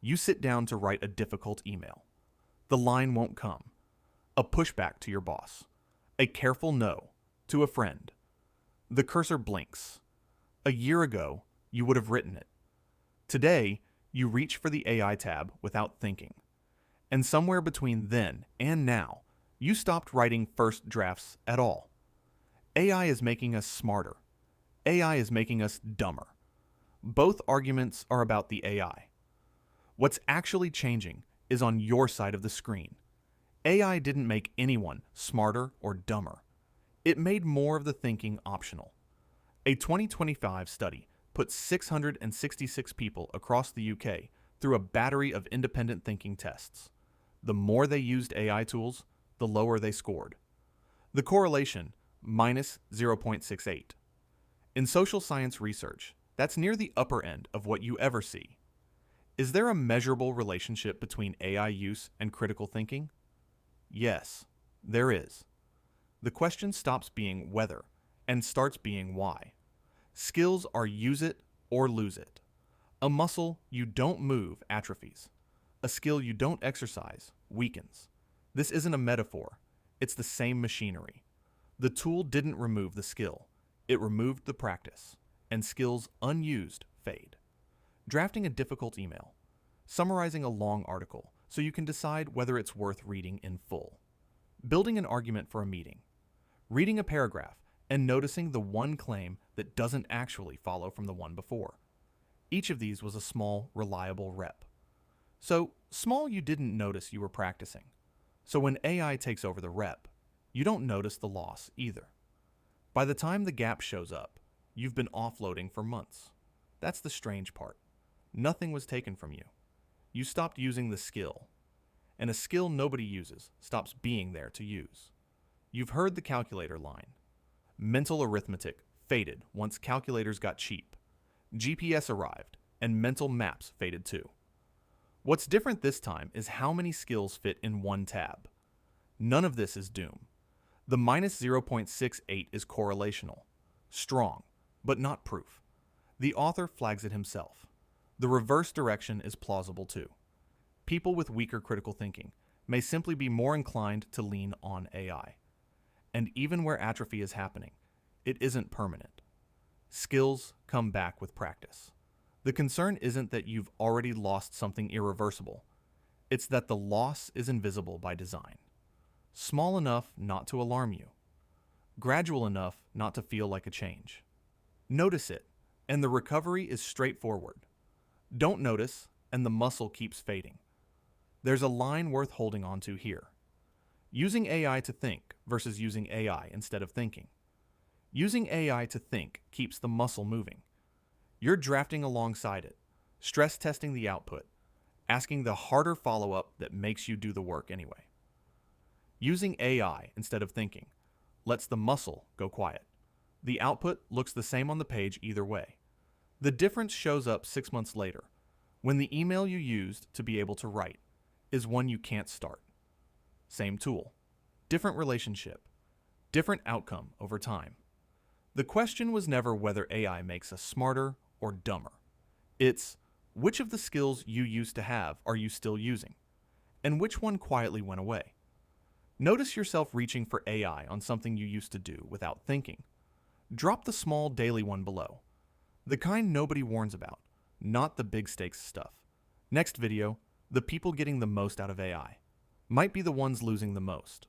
You sit down to write a difficult email. The line won't come. A pushback to your boss. A careful no to a friend. The cursor blinks. A year ago, you would have written it. Today, you reach for the AI tab without thinking. And somewhere between then and now, you stopped writing first drafts at all. AI is making us smarter. AI is making us dumber. Both arguments are about the AI. What's actually changing is on your side of the screen. AI didn't make anyone smarter or dumber. It made more of the thinking optional. A 2025 study put 666 people across the UK through a battery of independent thinking tests. The more they used AI tools, the lower they scored. The correlation, minus 0.68. In social science research, that's near the upper end of what you ever see. Is there a measurable relationship between AI use and critical thinking? Yes, there is. The question stops being whether and starts being why. Skills are use it or lose it. A muscle you don't move atrophies. A skill you don't exercise weakens. This isn't a metaphor. It's the same machinery. The tool didn't remove the skill. It removed the practice. And skills unused fade. Drafting a difficult email. Summarizing a long article so you can decide whether it's worth reading in full. Building an argument for a meeting. Reading a paragraph and noticing the one claim that doesn't actually follow from the one before. Each of these was a small, reliable rep. So small you didn't notice you were practicing. So when AI takes over the rep, you don't notice the loss either. By the time the gap shows up, you've been offloading for months. That's the strange part. Nothing was taken from you. You stopped using the skill. And a skill nobody uses stops being there to use. You've heard the calculator line. Mental arithmetic faded once calculators got cheap. GPS arrived, and mental maps faded too. What's different this time is how many skills fit in one tab. None of this is doom. The minus 0.68 is correlational. Strong, but not proof. The author flags it himself. The reverse direction is plausible too. People with weaker critical thinking may simply be more inclined to lean on AI. And even where atrophy is happening, it isn't permanent. Skills come back with practice. The concern isn't that you've already lost something irreversible. It's that the loss is invisible by design. Small enough not to alarm you. Gradual enough not to feel like a change. Notice it, and the recovery is straightforward. Don't notice, and the muscle keeps fading. There's a line worth holding on to here. Using AI to think versus using AI instead of thinking. Using AI to think keeps the muscle moving. You're drafting alongside it, stress testing the output, asking the harder follow-up that makes you do the work anyway. Using AI instead of thinking lets the muscle go quiet. The output looks the same on the page either way. The difference shows up 6 months later, when the email you used to be able to write is one you can't start. Same tool, different relationship, different outcome over time. The question was never whether AI makes us smarter or dumber. It's which of the skills you used to have are you still using, and which one quietly went away. Notice yourself reaching for AI on something you used to do without thinking. Drop the small daily one below. The kind nobody warns about, not the big stakes stuff. Next video, the people getting the most out of AI might be the ones losing the most.